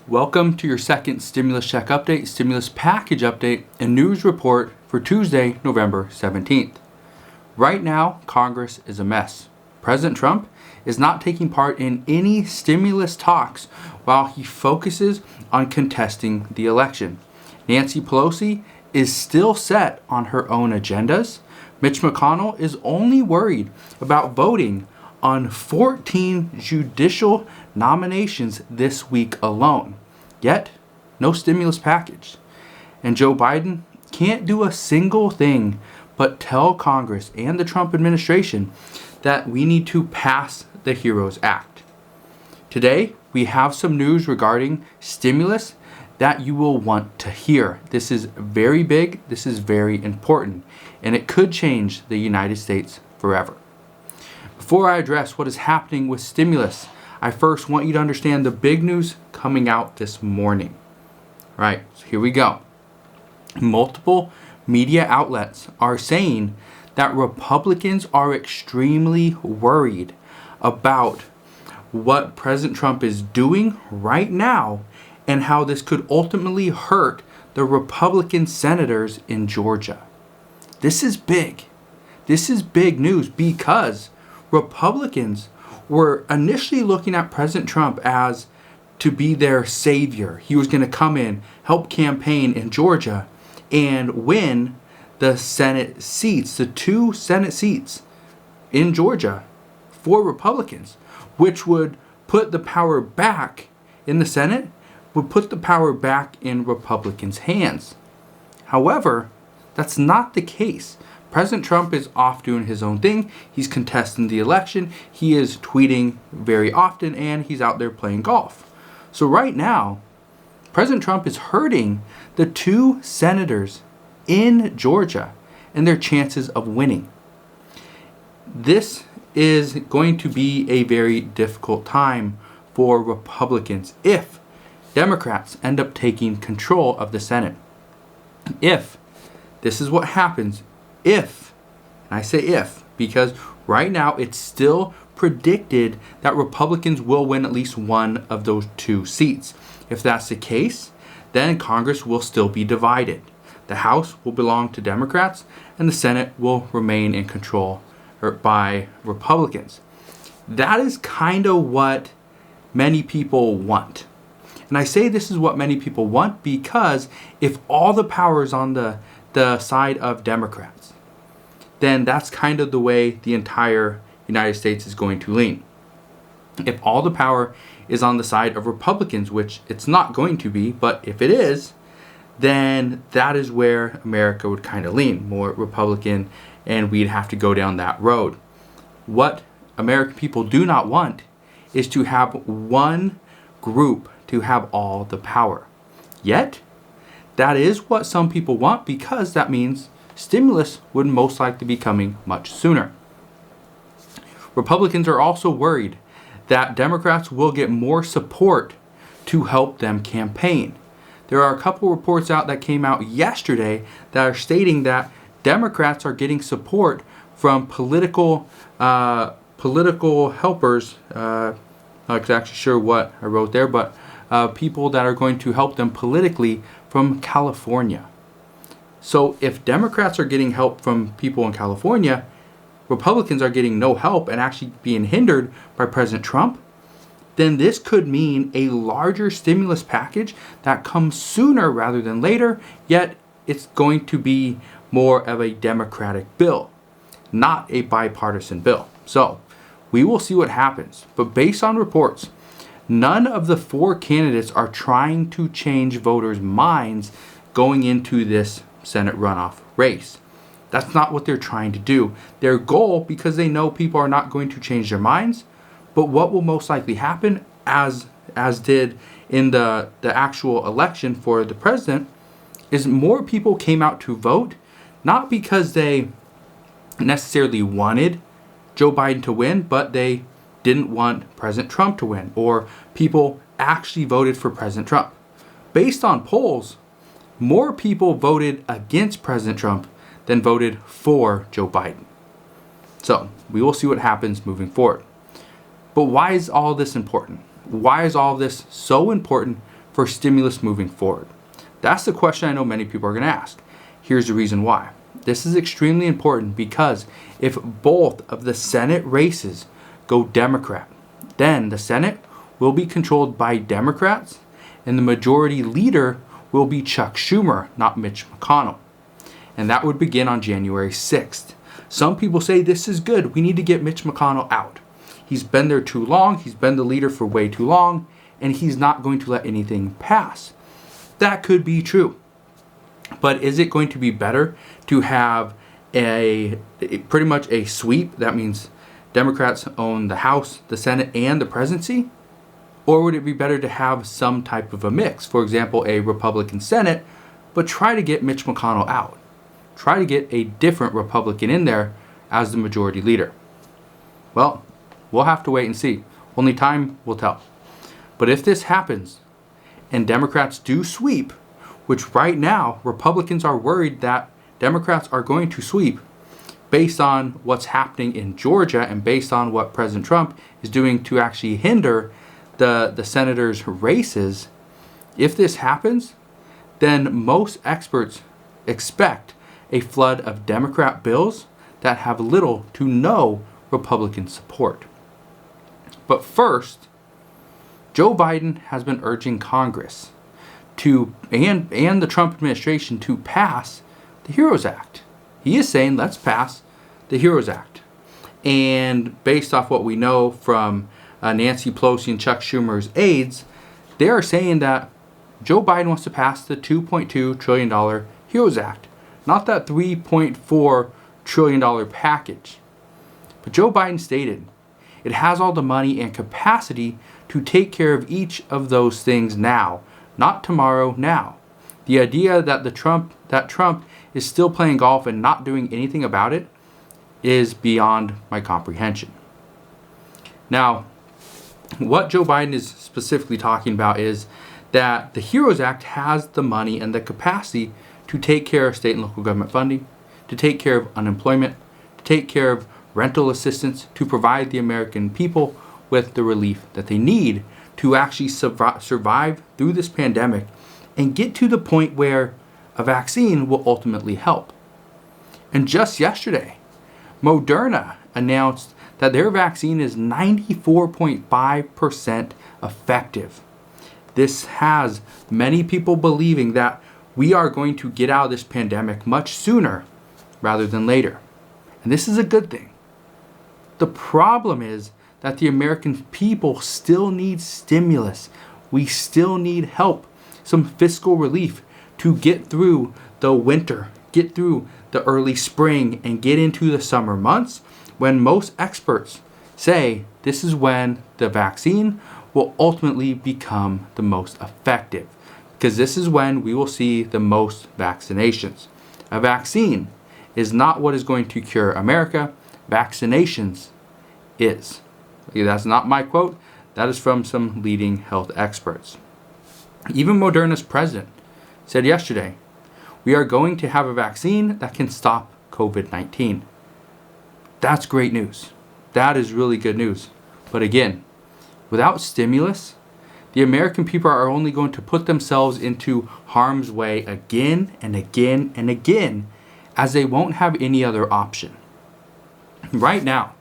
Welcome to your second stimulus check update, stimulus package update, and news report for Tuesday, November 17th. Right now, Congress is a mess. President Trump is not taking part in any stimulus talks while he focuses on contesting the election. Nancy Pelosi is still set on her own agendas. Mitch McConnell is only worried about voting on 14 judicial nominations this week alone. Yet, no stimulus package. And Joe Biden can't do a single thing but tell Congress and the Trump administration that we need to pass the HEROES Act. Today, we have some news regarding stimulus that you will want to hear. This is very big, this is very important, and it could change the United States forever. Before I address what is happening with stimulus, I first want you to understand the big news coming out this morning. Right, so here we go. Multiple media outlets are saying that Republicans are extremely worried about what President Trump is doing right now and how this could ultimately hurt the Republican senators in Georgia. This is big. This is big news because Republicans were initially looking at President Trump as to be their savior. He was going to come in, help campaign in Georgia, and win the Senate seats, the 2 Senate seats in Georgia for Republicans, which would put the power back in the Senate, would put the power back in Republicans' hands. However, that's not the case. President Trump is off doing his own thing. He's contesting the election. He is tweeting very often, and he's out there playing golf. So right now, President Trump is hurting the 2 senators in Georgia and their chances of winning. This is going to be a very difficult time for Republicans if Democrats end up taking control of the Senate. If this is what happens, if, and I say if, because right now it's still predicted that Republicans will win at least one of those 2 seats. If that's the case, then Congress will still be divided. The House will belong to Democrats and the Senate will remain in control by Republicans. That is kind of what many people want. And I say this is what many people want because if all the power is on the side of Democrats, then that's kind of the way the entire United States is going to lean. If all the power is on the side of Republicans, which it's not going to be, but if it is, then that is where America would kind of lean, more Republican, and we'd have to go down that road. What American people do not want is to have one group to have all the power. Yet, that is what some people want because that means stimulus would most likely be coming much sooner. Republicans are also worried that Democrats will get more support to help them campaign. There are a couple reports out that came out yesterday that are stating that Democrats are getting support from political helpers. Not exactly sure what I wrote there, but people that are going to help them politically from California. So if Democrats are getting help from people in California, Republicans are getting no help and actually being hindered by President Trump, then this could mean a larger stimulus package that comes sooner rather than later, yet it's going to be more of a Democratic bill, not a bipartisan bill. So we will see what happens. But based on reports, none of the 4 candidates are trying to change voters' minds going into this Senate runoff race. That's not what they're trying to do. Their goal, because they know people are not going to change their minds, but what will most likely happen, as did in the actual election for the president, is more people came out to vote, not because they necessarily wanted Joe Biden to win, but they didn't want President Trump to win, or people actually voted for President Trump. Based on polls, more people voted against President Trump than voted for Joe Biden. So we will see what happens moving forward. But why is all this important? Why is all this so important for stimulus moving forward? That's the question I know many people are going to ask. Here's the reason why. This is extremely important because if both of the Senate races go Democrat, then the Senate will be controlled by Democrats and the majority leader will be Chuck Schumer, not Mitch McConnell. And that would begin on January 6th. Some people say this is good. We need to get Mitch McConnell out. He's been there too long. He's been the leader for way too long. And he's not going to let anything pass. That could be true. But is it going to be better to have pretty much a sweep? That means Democrats own the House, the Senate, and the presidency? Or would it be better to have some type of a mix? For example, a Republican Senate, but try to get Mitch McConnell out. Try to get a different Republican in there as the majority leader. Well, we'll have to wait and see. Only time will tell. But if this happens and Democrats do sweep, which right now Republicans are worried that Democrats are going to sweep based on what's happening in Georgia and based on what President Trump is doing to actually hinder the senators' races. If this happens, then most experts expect a flood of Democrat bills that have little to no Republican support. But first, Joe Biden has been urging Congress to and the Trump administration to pass the HEROES Act. He is saying, let's pass the HEROES Act. And based off what we know from Nancy Pelosi and Chuck Schumer's aides, they are saying that Joe Biden wants to pass the $2.2 trillion HEROES Act, not that $3.4 trillion package. But Joe Biden stated it has all the money and capacity to take care of each of those things now, not tomorrow, now. The idea that Trump is still playing golf and not doing anything about it is beyond my comprehension. Now, what Joe Biden is specifically talking about is that the HEROES Act has the money and the capacity to take care of state and local government funding, to take care of unemployment, to take care of rental assistance, to provide the American people with the relief that they need to actually survive through this pandemic and get to the point where a vaccine will ultimately help. And just yesterday, Moderna announced that their vaccine is 94.5% effective. This has many people believing that we are going to get out of this pandemic much sooner rather than later. And this is a good thing. The problem is that the American people still need stimulus. We still need help, some fiscal relief to get through the winter, get through the early spring, and get into the summer months when most experts say this is when the vaccine will ultimately become the most effective, because this is when we will see the most vaccinations. A vaccine is not what is going to cure America. Vaccinations is. That's not my quote. That is from some leading health experts. Even Moderna's president said yesterday, we are going to have a vaccine that can stop COVID-19. That's great news. That is really good news. But again, without stimulus, the American people are only going to put themselves into harm's way again and again and again, as they won't have any other option. Right now,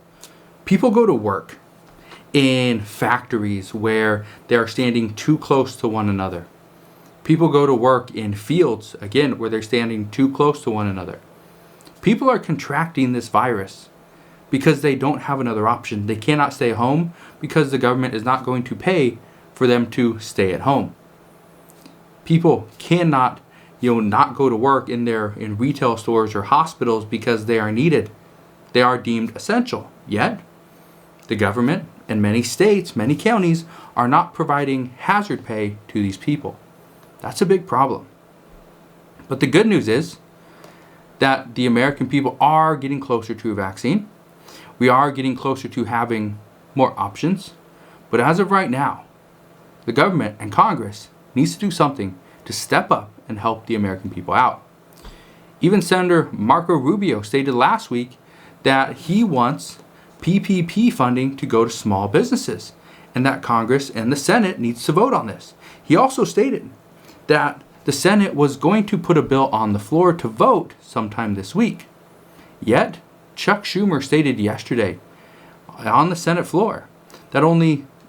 people go to work in factories where they are standing too close to one another. People go to work in fields, again, where they're standing too close to one another. People are contracting this virus because they don't have another option. They cannot stay home because the government is not going to pay for them to stay at home. People cannot, not go to work in retail stores or hospitals because they are needed. They are deemed essential. Yet, the government and many states, many counties are not providing hazard pay to these people. That's a big problem. But the good news is that the American people are getting closer to a vaccine. We are getting closer to having more options. But as of right now, the government and Congress needs to do something to step up and help the American people out. Even Senator Marco Rubio stated last week that he wants PPP funding to go to small businesses and that Congress and the Senate needs to vote on this. He also stated that the Senate was going to put a bill on the floor to vote sometime this week. Yet, Chuck Schumer stated yesterday on the Senate floor that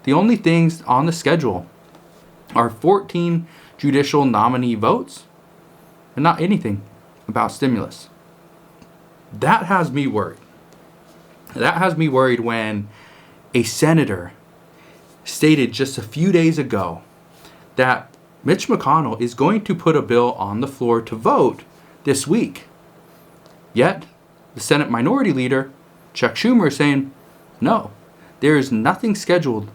the only things on the schedule are 14 judicial nominee votes and not anything about stimulus. That has me worried. That has me worried when a senator stated just a few days ago that Mitch McConnell is going to put a bill on the floor to vote this week. Yet, the Senate Minority Leader, Chuck Schumer, is saying, no, there is nothing scheduled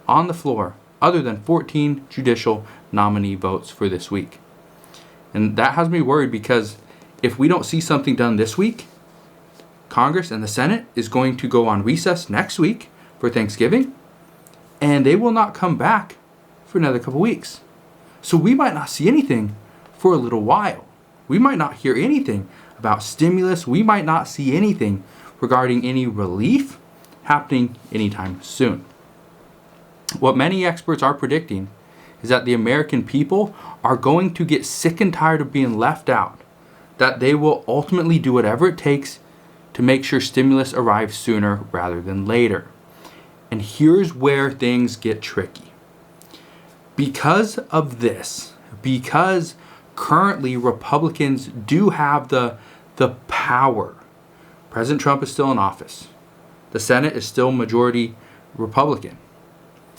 on the floor other than 14 judicial nominee votes for this week. And that has me worried because if we don't see something done this week, Congress and the Senate is going to go on recess next week for Thanksgiving, and they will not come back for another couple weeks. So we might not see anything for a little while. We might not hear anything about stimulus. We might not see anything regarding any relief happening anytime soon. What many experts are predicting is that the American people are going to get sick and tired of being left out, that they will ultimately do whatever it takes to make sure stimulus arrives sooner rather than later. And here's where things get tricky. Because of this, because currently Republicans do have the power, President Trump is still in office. The Senate is still majority Republican.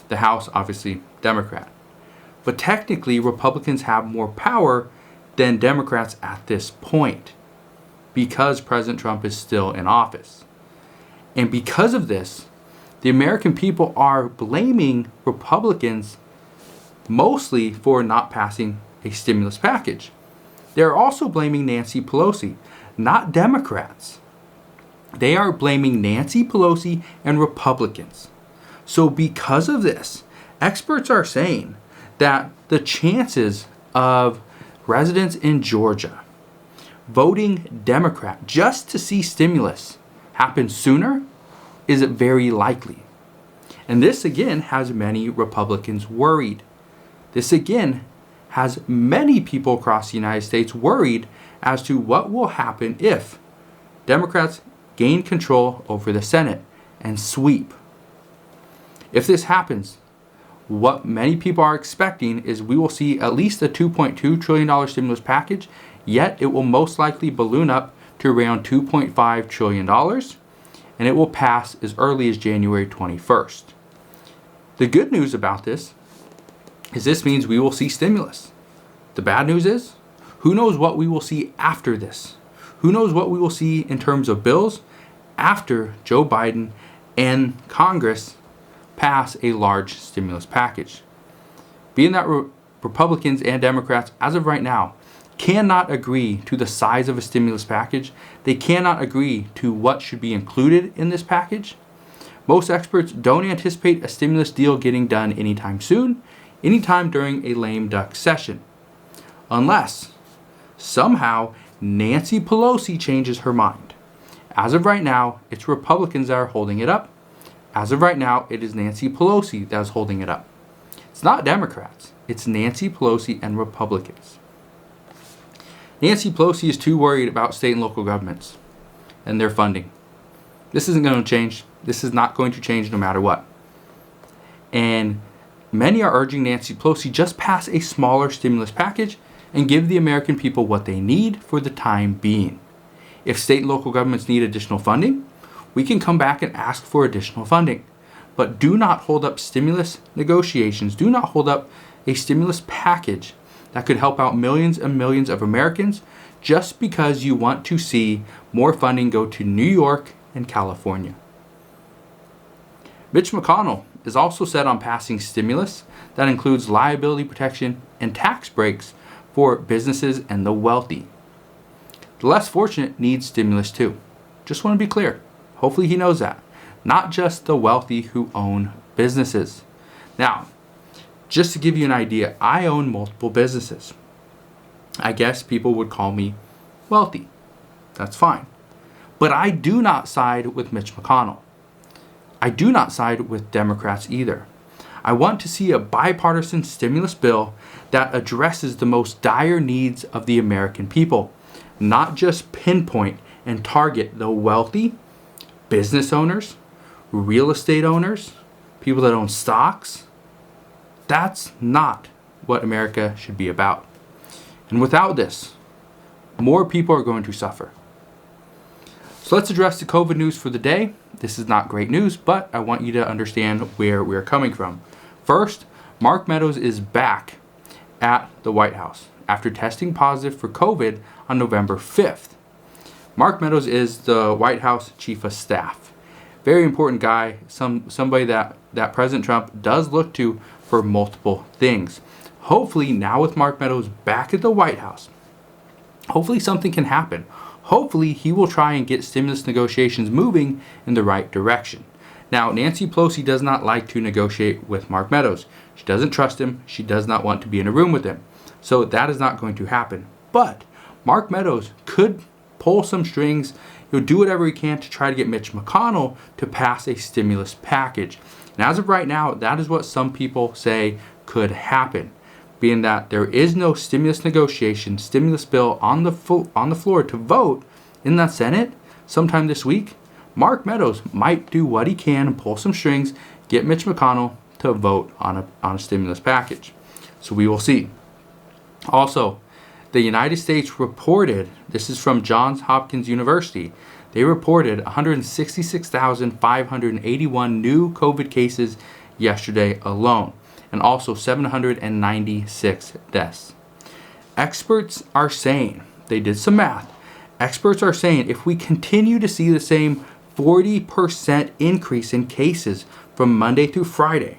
The House, obviously, Democrat. But technically, Republicans have more power than Democrats at this point because President Trump is still in office. And because of this, the American people are blaming Republicans mostly for not passing a stimulus package. They're also blaming Nancy Pelosi, not Democrats. They are blaming Nancy Pelosi and Republicans. So because of this, experts are saying that the chances of residents in Georgia voting Democrat just to see stimulus happen sooner is very likely. And this again has many Republicans worried. This again has many people across the United States worried as to what will happen if Democrats gain control over the Senate and sweep. If this happens, what many people are expecting is we will see at least a $2.2 trillion stimulus package, yet it will most likely balloon up to around $2.5 trillion, and it will pass as early as January 21st. The good news about this is this means we will see stimulus. The bad news is, who knows what we will see after this? Who knows what we will see in terms of bills after Joe Biden and Congress pass a large stimulus package? Being that Republicans and Democrats, as of right now, cannot agree to the size of a stimulus package, they cannot agree to what should be included in this package, most experts don't anticipate a stimulus deal getting done anytime soon, anytime during a lame duck session. Unless somehow Nancy Pelosi changes her mind. As of right now, it's Republicans that are holding it up. As of right now, it is Nancy Pelosi that is holding it up. It's not Democrats. It's Nancy Pelosi and Republicans. Nancy Pelosi is too worried about state and local governments and their funding. This isn't going to change. This is not going to change no matter what. And many are urging Nancy Pelosi just pass a smaller stimulus package and give the American people what they need for the time being. If state and local governments need additional funding, we can come back and ask for additional funding. But do not hold up stimulus negotiations. Do not hold up a stimulus package that could help out millions and millions of Americans just because you want to see more funding go to New York and California. Mitch McConnell is also set on passing stimulus that includes liability protection and tax breaks for businesses and the wealthy. The less fortunate need stimulus too. Just want to be clear. Hopefully he knows that. Not just the wealthy who own businesses. Now, just to give you an idea, I own multiple businesses. I guess people would call me wealthy. That's fine. But I do not side with Mitch McConnell. I do not side with Democrats either. I want to see a bipartisan stimulus bill that addresses the most dire needs of the American people, not just pinpoint and target the wealthy, business owners, real estate owners, people that own stocks. That's not what America should be about. And without this, more people are going to suffer. So let's address the COVID news for the day. This is not great news, but I want you to understand where we're coming from. First, Mark Meadows is back at the White House after testing positive for COVID on November 5th. Mark Meadows is the White House Chief of Staff. Very important guy, somebody that President Trump does look to for multiple things. Hopefully now with Mark Meadows back at the White House, hopefully something can happen. Hopefully he will try and get stimulus negotiations moving in the right direction. Now, Nancy Pelosi does not like to negotiate with Mark Meadows. She doesn't trust him. She does not want to be in a room with him. So that is not going to happen. But Mark Meadows could pull some strings. He'll do whatever he can to try to get Mitch McConnell to pass a stimulus package. And as of right now, that is what some people say could happen, being that there is no stimulus bill on the floor to vote in the Senate sometime this week. Mark Meadows might do what he can and pull some strings, get Mitch McConnell to vote on a stimulus package. So we will see. Also, the United States reported, this is from Johns Hopkins University, they reported 166,581 new COVID cases yesterday alone, and also 796 deaths. Experts are saying, they did some math, experts are saying if we continue to see the same 40% increase in cases from Monday through Friday,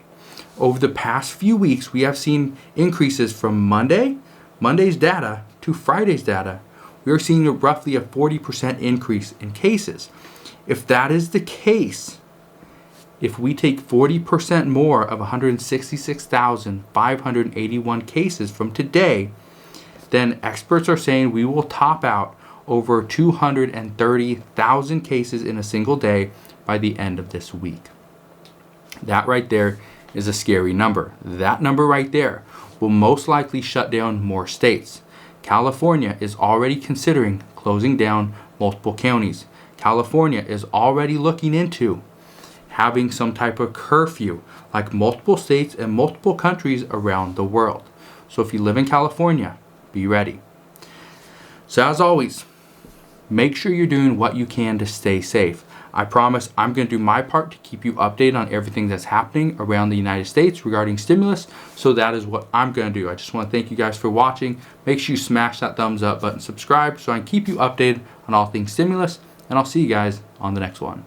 over the past few weeks we have seen increases from Monday's data to Friday's data. We are seeing roughly a 40% increase in cases. If that is the case, if we take 40% more of 166,581 cases from today, then experts are saying we will top out over 230,000 cases in a single day by the end of this week. That right there is a scary number. That number right there will most likely shut down more states. California is already considering closing down multiple counties. California is already looking into having some type of curfew like multiple states and multiple countries around the world. So if you live in California, be ready. So as always, make sure you're doing what you can to stay safe. I promise I'm going to do my part to keep you updated on everything that's happening around the United States regarding stimulus. So that is what I'm going to do. I just want to thank you guys for watching. Make sure you smash that thumbs up button, subscribe so I can keep you updated on all things stimulus. And I'll see you guys on the next one.